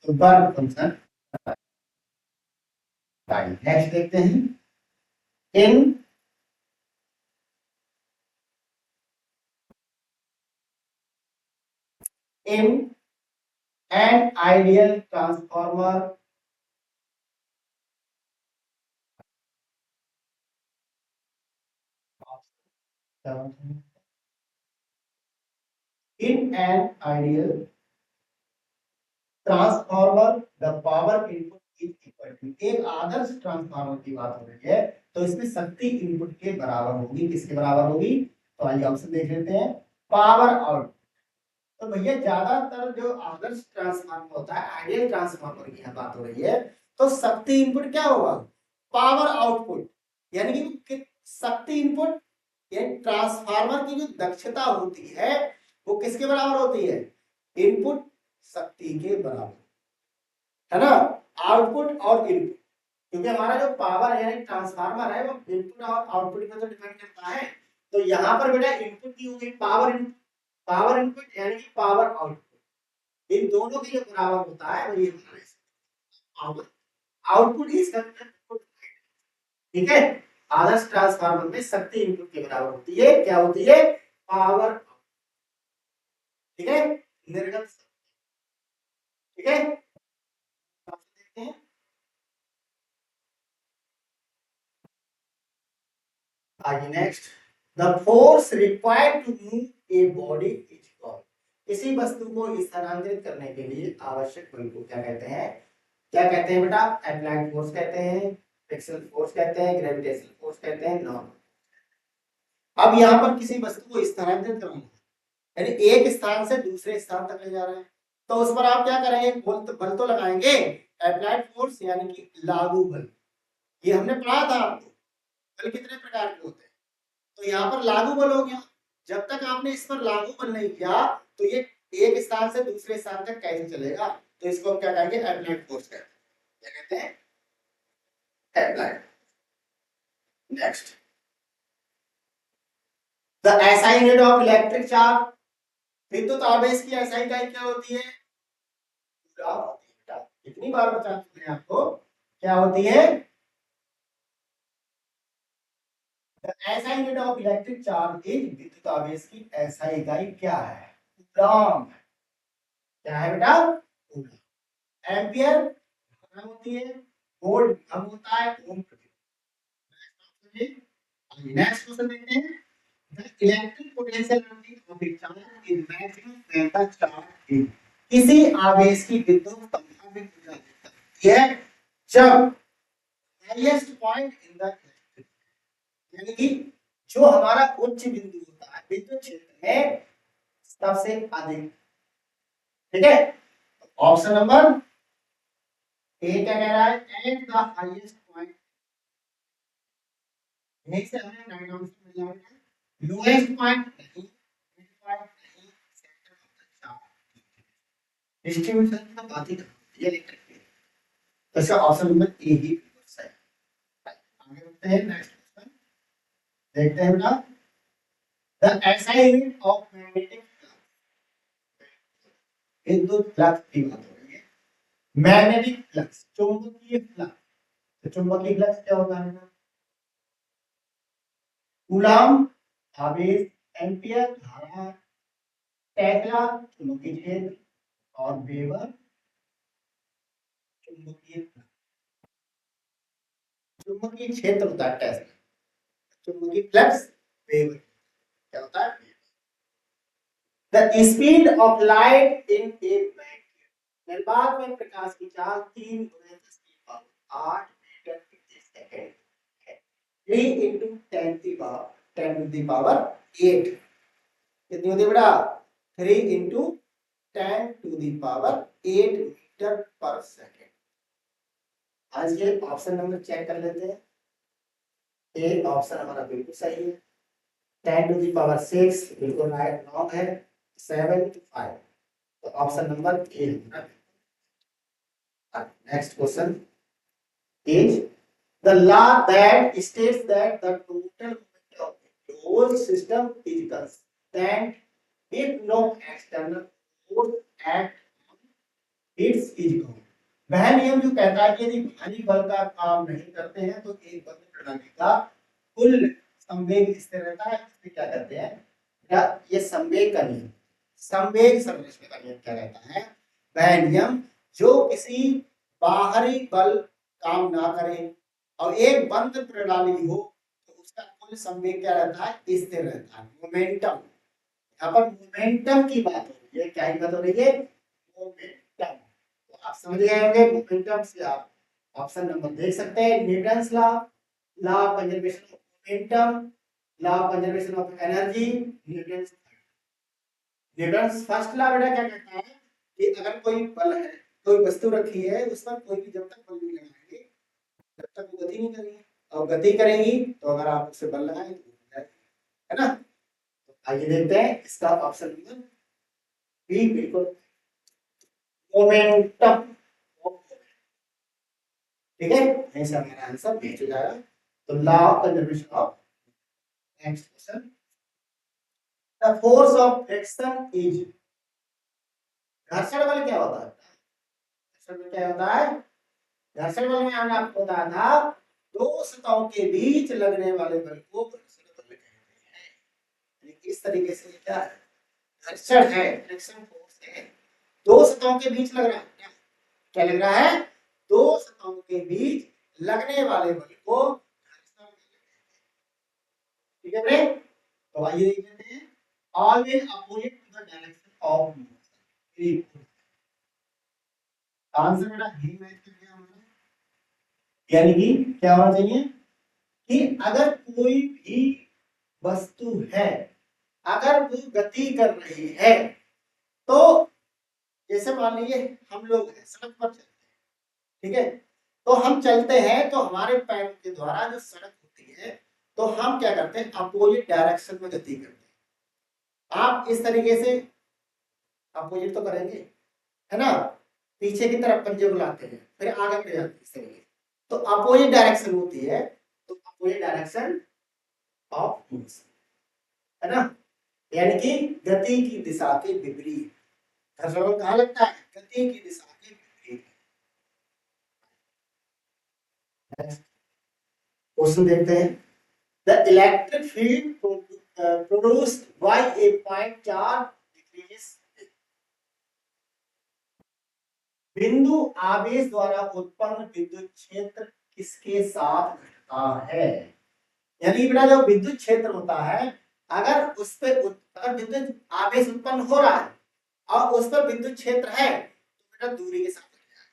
तो वर्क फंक्शन। नेक्स्ट देखते हैं, in in an ideal transformer, in an ideal transformer the power input is equal to, एक आदर्श ट्रांसफार्मर की बात हो रही है, तो इसमें शक्ति इनपुट के बराबर होगी, किसके बराबर होगी, तो आइए ऑप्शन देख लेते हैं, पावर आउट। तो भैया ज्यादातर जो आदर्श ट्रांसफार्मर होता है, आइडियल ट्रांसफार्मर की यहाँ बात हो रही है, तो शक्ति इनपुट क्या होगा, पावर आउटपुट, यानी कि शक्ति इनपुट, ये ट्रांसफार्मर की जो दक्षता होती है वो किसके बराबर होती है, इनपुट शक्ति के बराबर, है ना, आउटपुट और इनपुट, क्योंकि हमारा जो पावर यानी ट्रांसफार्मर है वो इनपुट और आउटपुट पर तो डिपेंड करता है। तो यहाँ पर बेटा इनपुट की होगी पावर इनपुट, पावर इनपुट यानी कि पावर आउटपुट, इन दोनों के जो बराबर होता है वही पावर आउटपुट, इसका इनपुट, ठीक है। आदर्श ट्रांसफार्मर में शक्ति इनपुट के बराबर होती है, क्या होती है, पावर, ठीक है, निर्गत, ठीक है। देखते हैं आगे next, the force required to move a body is called, किसी वस्तु को स्थानांतरित करने के लिए आवश्यक बल को क्या कहते हैं, क्या कहते हैं बेटा, अप्लाइड फोर्स कहते हैं, फ्रिक्शनल फोर्स कहते हैं, ग्रेविटेशनल फोर्स कहते हैं, नॉन। अब यहाँ पर किसी वस्तु को स्थानांतरित करना, यानी एक स्थान से दूसरे स्थान तक ले जा रहे हैं, तो उस पर आप क्या करेंगे, बल तो लगाएंगे, अप्लाइड फोर्स यानी कि लागू बल। ये हमने पढ़ा था आपको, बल कितने प्रकार के होते हैं। तो यहाँ पर लागू बल हो गया। जब तक आपने इस पर लागू बल नहीं किया तो ये एक स्थान से दूसरे स्थान तक कैसे चलेगा, तो इसको हम क्या कहेंगे, अप्लाइड फोर्स कहते हैं। क्या कहते हैं, applied. Next, the SI unit of electric charge, विद्युत आवेश की एसआई इकाई क्या होती है, कूलम होती है बेटा। कितनी बार बता चुके हैं आपको, क्या होती है, the SI unit of electric charge is, विद्युत आवेश की एसआई इकाई क्या है, कूलम। क्या है बेटा, कूलम। एम्पियर घन होती है, वोल्ट घन होता है, ओम प्रति। नेक्स्ट क्वेश्चन देखते हैं, the electric potential energy of a charge is maximum when the charge is, किसी आवेश की विद्युत संभावित ऊर्जा होती है जब हाईएस्ट पॉइंट इन द, यानी कि जो हमारा उच्च बिंदु होता है विद्युत क्षेत्र में सबसे अधिक। ठीक है, ऑप्शन नंबर ए क्या कह रहा है, एट द हाईएस्ट पॉइंट, यहीं से हमें राइट आंसर मिल जाएगा। लोएस्ट पॉइंट नहीं, मिड पॉइंट नहीं, centre of the chart, distribution का बात ही ये लिख रखिए। तो इसका ऑप्शन नंबर ए ही सही है। आगे बढ़ते हैं, नेक्स्ट क्वेश्चन देखते हैं बेटा, the SI unit of magnetic flux, विद्युत फ्लक्स की बात हो रही है। मैग्नेटिक फ्लक्स, चुंबकीय फ्लक्स, तो चुंबकीय फ्लक्स क्या होता है, कूलम आवेश, एम्पियर धारा, टेस्ला चुंबकीय क्षेत्र, और वेबर चुंबकीय फ्लक्स। चुंबकीय क्षेत्र होता है टेस्ला, चुंबकीय फ्लक्स वेबर क्या होता है। The speed of light in a vacuum, निर्वात में प्रकाश की चाल 3 × 10⁸ मीटर प्रति सेकंड है। 3 × 10⁸ कितनी होती है बेटा, 3 × 10⁸ मीटर पर सेकंड। आज ये ऑप्शन नंबर चेक कर लेते हैं। ए ऑप्शन हमारा बिल्कुल सही है, 10⁶ बिल्कुल राइट, रॉन्ग है 7 to 5, तो ऑप्शन नंबर ए हमारा। Next question is, the law that states that the total moment of the whole system is constant if no external force act on its is gone. वह नियम जो कहता है कि यदि बाहरी बल का काम नहीं करते हैं तो एक बंद प्रणाली का कुल संवेग स्थिर रहता है। इसे क्या कहते हैं, क्या ये संवेग का नियम, संवेग संरचना का नियम क्या रहता है, वह नियम जो किसी बाहरी बल काम ना करे और एक बंद प्रणाली हो तो उसका कुल संवेग क्या रहता है, स्थिर रहता है, मोमेंटम। यहाँ पर मोमेंटम की बात हो रही है, क्या ही बात हो रही है, मोमेंटम। तो आप समझ गए होंगे, मोमेंटम से आप ऑप्शन नंबर देख सकते हैं, Newton's law, law of conservation of momentum, law of conservation of energy, Newton's first law बेटा क्या कहता है कि अगर कोई बल है, कोई वस्तु रखी है, उस पर कोई भी जब तक बल नहीं लगाएंगे जब तक वो गति नहीं करेगी, और गति करेगी तो अगर आप उससे बल लगाएंगे तो है ना। तो आइए देखते हैं इसका ऑप्शन नंबर बी बिल्कुल, मोमेंटम। ठीक है, ऐसा हमारा आंसर बी हो जाएगा। तो law of conservation of, next question, the force of friction is, घर्षण बल क्या होता है, घर्षण बल क्या होता है, घर्षण बल में हमने आपको बताया था दो सतहों के बीच लगने वाले बल को घर्षण बल कहते हैं। इस तरीके से क्या है, घर्षण है, फ्रिक्शन फोर्स है, दो सतहों के बीच लग रहा है, क्या लग रहा है, दो सतहों के बीच लगने वाले बल को घर्षण बल कहते हैं। ठीक है बेटे, तो आइए देख लेते हैं, always opposite to the direction of motion. Answer बेटा ही मैच कर गया हमारा, यानी कि क्या होना चाहिए कि अगर कोई भी वस्तु है, अगर वो गति कर रही है तो जैसे मान लीजिए हम लोग हैं सड़क पर चलते हैं, ठीक है, तो हम चलते हैं तो हमारे पैर के द्वारा जो सड़क होती है तो हम क्या करते हैं, अपोजिट डायरेक्शन में गति करते हैं। आप इस तरीके से अपोजिट तो करेंगे, है ना, पीछे की तरफ पंजे को लाते हैं फिर आगे बढ़ जाते हैं इस तरीके से, तो अपोजिट डायरेक्शन होती है, तो अपोजिट डायरेक्शन ऑफ मोशन, है ना, यानी कि गति की दिशा के विपरीत। घर्षण कहाँ लगता है, गति की दिशा के विपरीत। क्वेश्चन देखते हैं, the electric field produced by A point charge decreases, बिंदु आवेश द्वारा उत्पन्न विद्युत क्षेत्र किसके साथ घटता है। यानी बेटा जो विद्युत क्षेत्र होता है, अगर उस पे अगर विद्युत आवेश उत्पन्न हो रहा है और उस पर विद्युत क्षेत्र है तो बेटा दूरी के साथ घटेगा।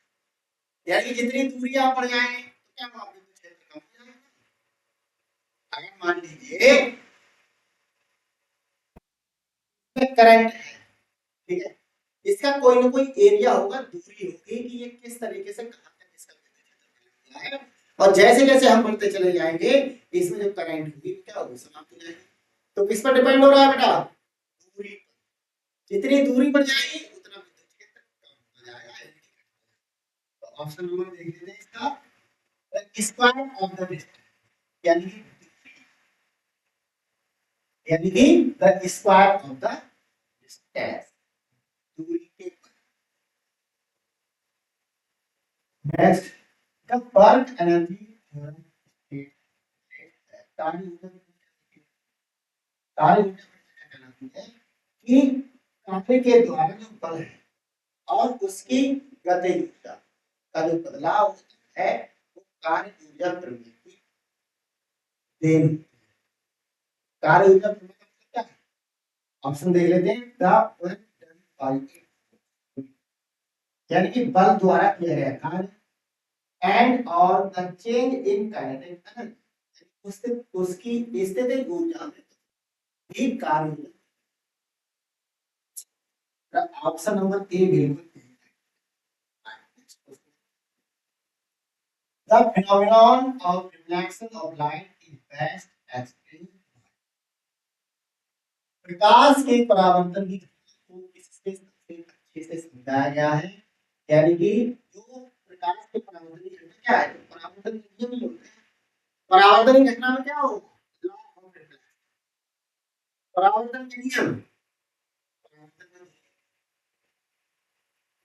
यानी कि जितनी दूरी आप बढ़ जाएंगे तो क्या होगा, विद्युत क्षेत्र कम हो जाएगा। अगर मान लीजिए करंट है, ठीक है, इसका कोई ना कोई एरिया होगा, दूरी होगी कि ये किस तरीके से कहां तक इसका विद्युत क्षेत्र है, और जैसे जैसे हम बढ़ते चले जाएंगे इसमें जो करंट होगी क्या होगी, समाप्त हो जाएगी। तो किस पर डिपेंड हो रहा है बेटा, दूरी पर। जितनी दूरी बढ़ जाएगी उतना विद्युत क्षेत्र कम हो जाएगा। तो ऑप्शन नंबर देख लेते हैं इसका, स्क्वायर ऑफ द डिस्टेंस, यानी कि the square of the distance, दूरी के। Next, the work energy theorem states कार्य कहलाती है कि कार्य के द्वारा जो बल है और उसकी गति का जो बदलाव होता है वो कार्य ऊर्जा प्रवृत्ति देन, कार्य ऊर्जा प्रवृत्ति क्या है, ऑप्शन देख लेते हैं, द वर्क डन बाय, यानी कि बल द्वारा किया गया कार्य, एंड और the change in kinetic energy, उसकी स्थितिज ऊर्जा में भी कार्य। ऑप्शन नंबर ए बिल्कुल। The phenomenon of reflection of light is best explained. प्रकाश के परावर्तन की घटना को किससे सबसे अच्छे से समझाया गया है, यानी कि जो प्रकाश के परावर्तन की घटना क्या है, तो परावर्तन के नियम होते हैं। परावर्तन की घटना में क्या होगा, लॉ ऑफ रिफ्लेक्शन, परावर्तन के नियम,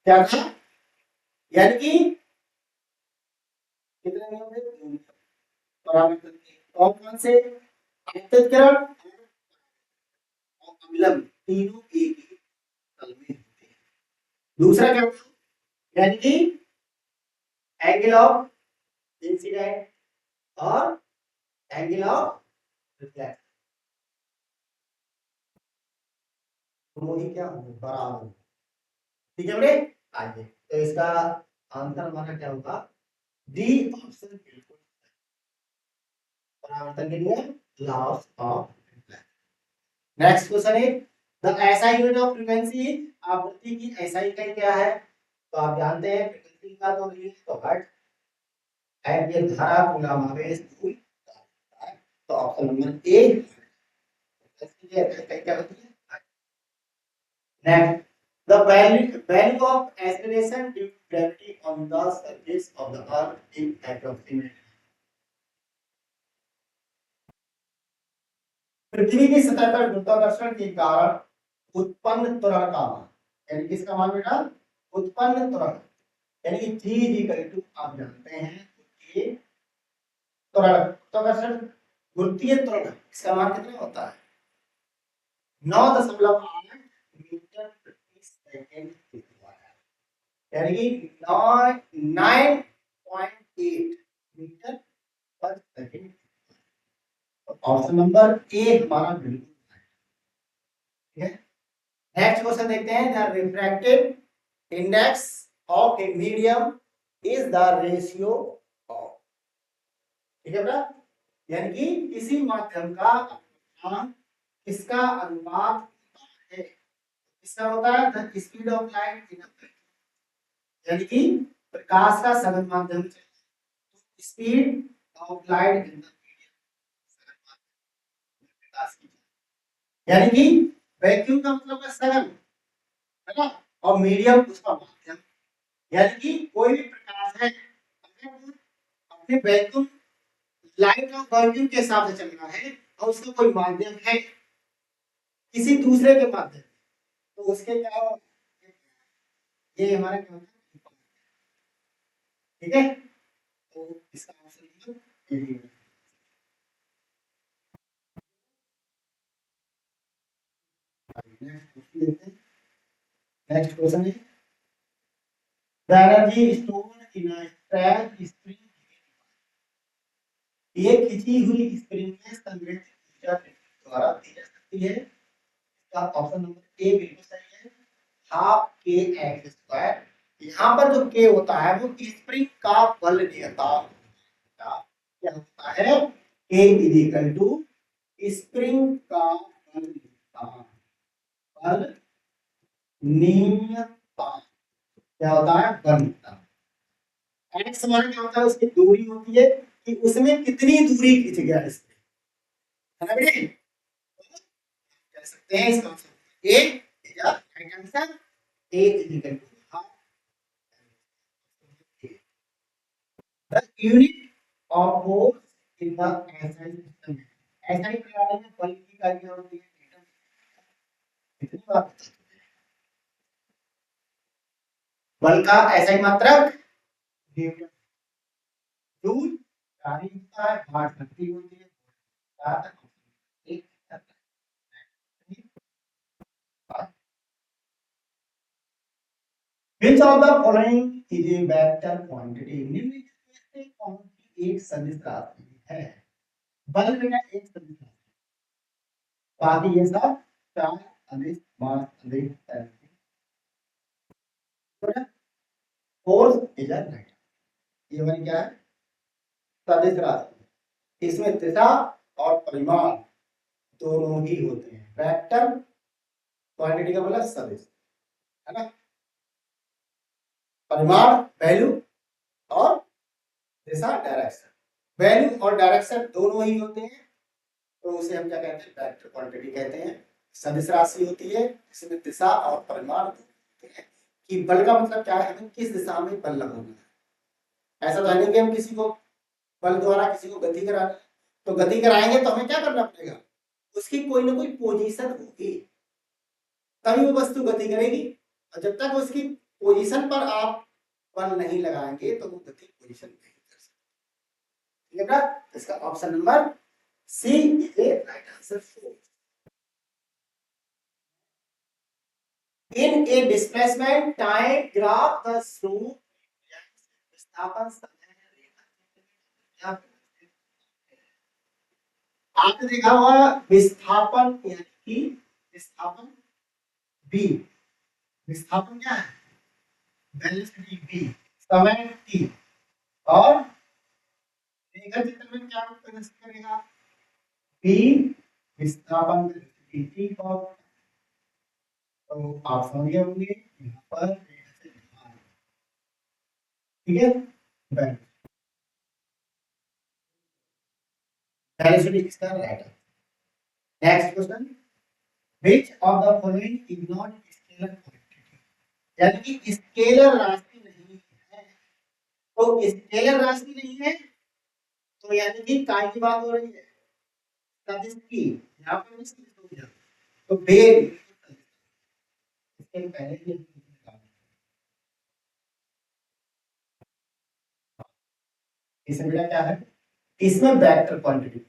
क्या था, यानी कि कितने नियम थे परावर्तन के, कौन कौन से, आपतित किरण और अविलंब तीनों एक ही तल में होते हैं। दूसरा क्या था, यानी कि एंगल ऑफ इंसिडेंट और एंगल ऑफ रिफ्लेक्शन, दोनों ही क्या होंगे, बराबर। ठीक है बेटे, आइए तो इसका आंसर हमारा क्या होगा, डी ऑप्शन बिल्कुल, परावर्तन के लिए laws of reflection. Next question है, the SI unit of frequency, आवृत्ति की एसआई इकाई क्या है, तो आप जानते हैं फ्रीक्वेंसी का तो यूनिट तो हर्ट्ज, एम्पीयर धारा कूलम्ब आवेश जूल, तो ऑप्शन नंबर ए क्या होती है। Next, the value of acceleration due to gravity on the surface of the earth is approximate, पृथ्वी की सतह पर गुरुत्वाकर्षण के कारण उत्पन्न त्वरण का मान, यानी किसका मान बेटा, उत्पन्न त्वरण, यानी कि G is equal to आप जानते हैं कि त्वरण, गुरुत्वाकर्षण गुरुत्वीय त्वरण इसका मान कितना होता है, 9.8 मीटर प्रति सेकंड, यानी कि 9.8 मीटर पर सेकंड। ऑप्शन नंबर ए हमारा बिल्कुल ठीक है। नेक्स्ट क्वेश्चन देखते हैं, the refractive index of a medium is the ratio of, ठीक है बेटा, यानी कि किसी माध्यम का अनुपात किसका अनुपात है, इसका होता है the speed of light in यानी कि प्रकाश का सघन माध्यम से speed of light in the प्रकाश की यानी कि वैक्यूम का मतलब है सघन है ना और मीडियम उसका माध्यम यानी कि कोई भी प्रकाश है अगर अपने वैक्यूम लाइट और वैक्यूम के हिसाब से चल रहा है और उसका कोई माध्यम है किसी दूसरे के माध्यम तो उसके क्या होगा ये हमारा क्या होता है ठीक है तो इसका आंसर यही है नेक्स्ट क्वेश्चन है the energy stored in a trap spring ये खिंची हुई स्प्रिंग में संग्रहित ऊर्जा द्वारा दी जा सकती है इसका ऑप्शन नंबर ए बिल्कुल सही है हाफ के एक्स स्क्वायर यहाँ पर जो के होता है वो स्प्रिंग का बल नियता क्या होता है के इज इक्वल टू स्प्रिंग का बल नियता बल नियता क्या होता है बल नियता एक्स मान क्या होता है उसकी दूरी होती है कि उसमें कितनी दूरी खींच गया इसने है ना बेटे कह सकते हैं इसका आंसर ए या right answer A is equal to half the unit of force in the SI system SI प्रणाली में बल की इकाई क्या होती है न्यूटन कितनी बार बल का एसआई मात्रक न्यूटन जूल कार्य होता है भार शक्ति होती है एक Which of the following is a vector quantity? निम्नलिखित में से कौन सी एक सदिश राशि है? बल मेरा एक सदिश राशि बाकी ये सब चार अदिश मास अदिश फोर्स इज अ राइट ये वाली क्या है सदिश राशि इसमें दिशा और परिमाण दोनों ही होते हैं वेक्टर क्वांटिटी का मतलब सदिश है ना परिमाण वैल्यू और दिशा डायरेक्शन वैल्यू और डायरेक्शन दोनों ही होते हैं तो उसे हम क्या कहते हैं वेक्टर क्वांटिटी कहते हैं सदिश राशि होती है इसमें दिशा और परिमाण होते हैं कि बल का मतलब क्या है हमें किस दिशा में बल लगाना है ऐसा तो नहीं कि हम किसी को बल द्वारा किसी को गति कराना तो गति कराएंगे तो हमें क्या करना पड़ेगा उसकी कोई ना कोई पोजीशन होगी तभी वो वस्तु गति करेगी और जब तक उसकी पोजीशन पर आप बल नहीं लगाएंगे तो वो गति पोजीशन नहीं कर सकती ठीक है ना इसका option number C is a right answer four in a displacement time graph the slope विस्थापन समय रेखा आपने देखा होगा विस्थापन यानी कि विस्थापन b विस्थापन क्या है वेलोसिटी v समय t और रेखा चित्र में क्या प्रदर्शित करेगा b विस्थापन वेलोसिटी t और तो आप समझ गए होंगे यहाँ पर ठीक है वेलोसिटी इसका राइट है next question which of the following is not scalar quantity यानी कि स्केलर राशि नहीं है तो स्केलर राशि नहीं है तो यानी कि काय की बात हो रही है सदिश की यहाँ पे भी सदिश हो गया तो बेग इसके पहले ही इसमें बेटा क्या है इसमें वेक्टर क्वांटिटी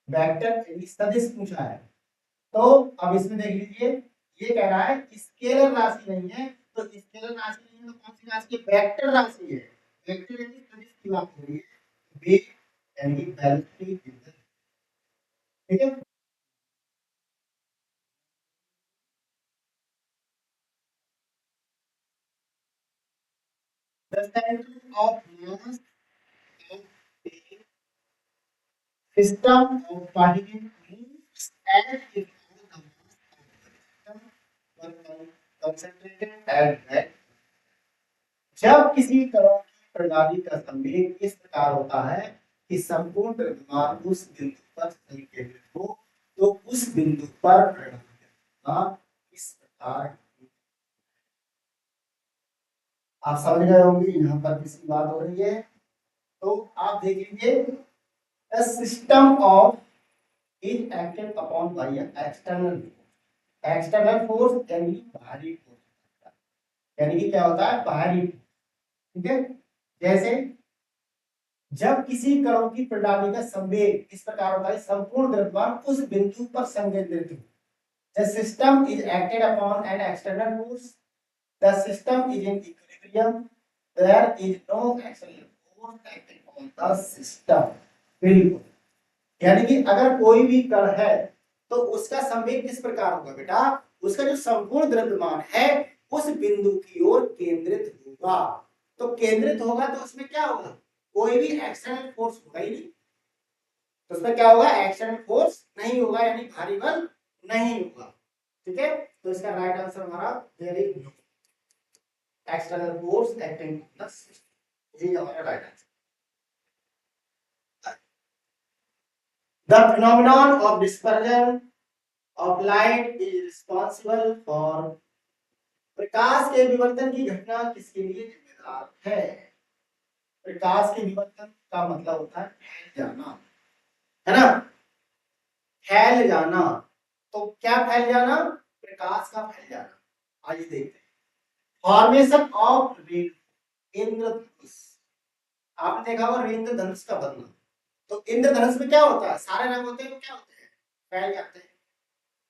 वेक्टर यानी सदिश पूछा है तो अब इसमें देख लीजिए ये कह रहा है स्केलर राशि नहीं है तो स्केलर राशि नहीं है तो कौन सी राशि है वेक्टर राशि है वेक्टर यानी सदिश की बात हो रही है वेग यानी कि वेलोसिटी ठीक है the center of mass of a system of particle moves as if all the mass of the system concentrated at that। जब किसी कणों की प्रणाली का संवेग इस प्रकार होता है कि संपूर्ण द्रव्यमान उस बिंदु पर केंद्रित हो, तो उस बिंदु पर प्रणाली का इस प्रकार। आप समझ गए होंगे यहाँ पर किसकी बात हो रही है। तो आप देखेंगे a system of is acted upon by an external force। external force यानी बाहरी force, यानी कि क्या होता है बाहरी। ठीक है, जैसे जब किसी कणों की प्रणाली का संवेग इस प्रकार होता है संपूर्ण द्रव्यमान उस बिंदु पर संकेंद्रित हो। The system is acted upon an external force। The system is in equilibrium। There is no external force acting on the system। बिल्कुल, यानी कि अगर कोई भी कण है तो उसका संवेग किस प्रकार होगा बेटा, उसका जो संपूर्ण द्रव्यमान है उस बिंदु की ओर केंद्रित होगा। तो केंद्रित होगा तो उसमें क्या होगा, कोई भी एक्सटर्नल फोर्स होगा ही नहीं। तो उसमें क्या होगा, एक्सटर्नल फोर्स नहीं होगा, यानी भारी बल नहीं होगा। ठीक है, तो इसका राइट आंसर हमारा there is no external force acting on the system, ये हमारा right answer. The phenomenon of dispersion of light is responsible for। प्रकाश के विवर्तन की घटना किसके लिए जिम्मेदार है। प्रकाश के विवर्तन का मतलब होता है फैल जाना, है ना, फैल जाना। तो क्या फैल जाना, प्रकाश का फैल जाना। आइए देखते हैं फॉर्मेशन ऑफ इंद्रधनुष। आपने देखा होगा इंद्रधनुष का बनना। तो इंद्रधनुष में क्या होता है, सारे रंग होते हैं, वो क्या होते हैं, फैल जाते हैं,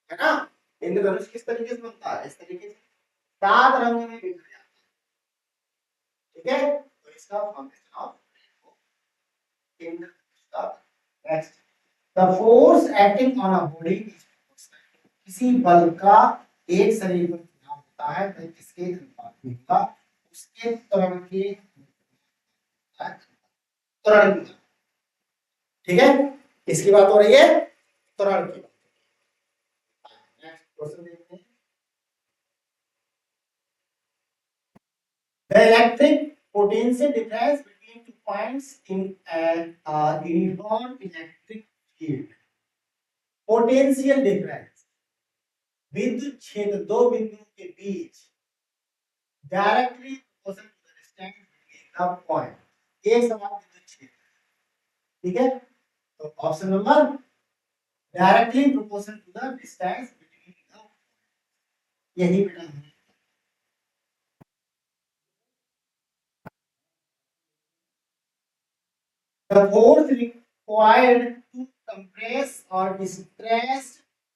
है ना। इंद्रधनुष किस तरीके से बनता है, इस तरीके से 7 रंग में बिखर जाता है। ठीक है, तो इसका फॉर्मेशन ऑफ इंद्रधनुष का। Next, the force acting on a body is proportional. किसी बल का एक शरीर पर प्रभाव होता है तो किसके अनुपात में होगा, उसके त्वरण के त्वरण की। ठीक है, किसकी बात हो रही है, त्वरण की। नेक्स्ट क्वेश्चन देखते हैं। The electric potential difference between 2 points in an uniform electric field। Potential difference, विद्युत क्षेत्र दो बिंदुओं के बीच directly proportional to the distance between the point, एक समान विद्युत क्षेत्र। ठीक है, तो option number directly proportional to the distance between the, यही बेटा है। The force required to compress or distress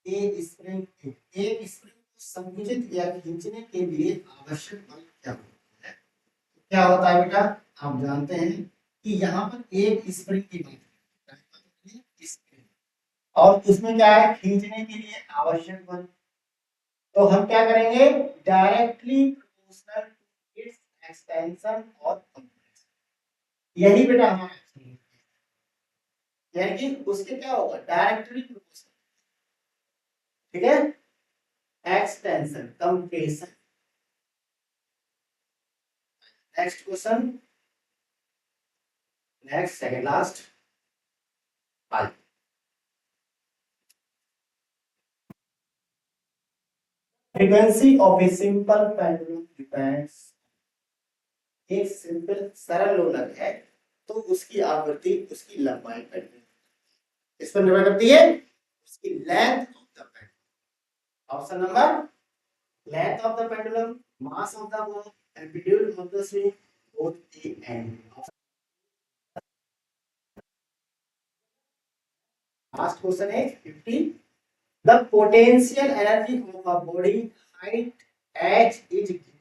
a spring। एक स्प्रिंग को संकुचित या खींचने के लिए आवश्यक बल क्या होता है। क्या होता है बेटा, आप जानते हैं कि यहाँ पर एक स्प्रिंग की बात है, स्प्रिंग, और उसमें क्या है, खींचने के लिए आवश्यक बल। तो हम क्या करेंगे, directly proportional to its extension और कंप्रेशन, यही बेटा हमारा, यानी कि उसके क्या होगा, डायरेक्टली प्रोपोर्शनल। ठीक है, extension compression. Next question, next second last. Frequency of a simple pendulum depends. एक सिंपल सरल लोलक है तो उसकी आवृत्ति उसकी लंबाई पर इस पर निर्भर करती है, उसकी length of the pendulum. Option number, length of the pendulum, mass of the ball, amplitude of the swing, both A and. Last question है 50। The potential energy of a body height h is given।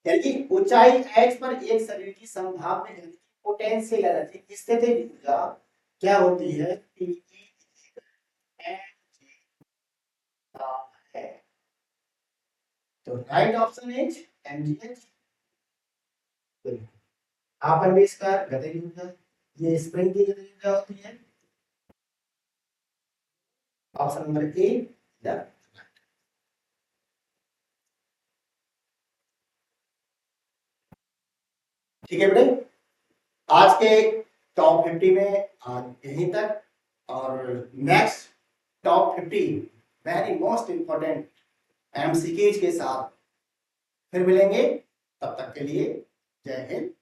यानी कि ऊंचाई h पर एक शरीर की संभाव्य एनर्जी, पोटेंशियल एनर्जी, स्थितिज ऊर्जा क्या होती है, P है। तो राइट ऑप्शन इज mgh। आप भी इसका गतिज ऊर्जा, ये स्प्रिंग की गतिज ऊर्जा होती है। ऑप्शन नंबर ए, ठीक है बेटे, आज के टॉप 50 में आज यहीं तक, और next top 50 very most important MCQs के साथ फिर मिलेंगे। तब तक के लिए जय हिंद।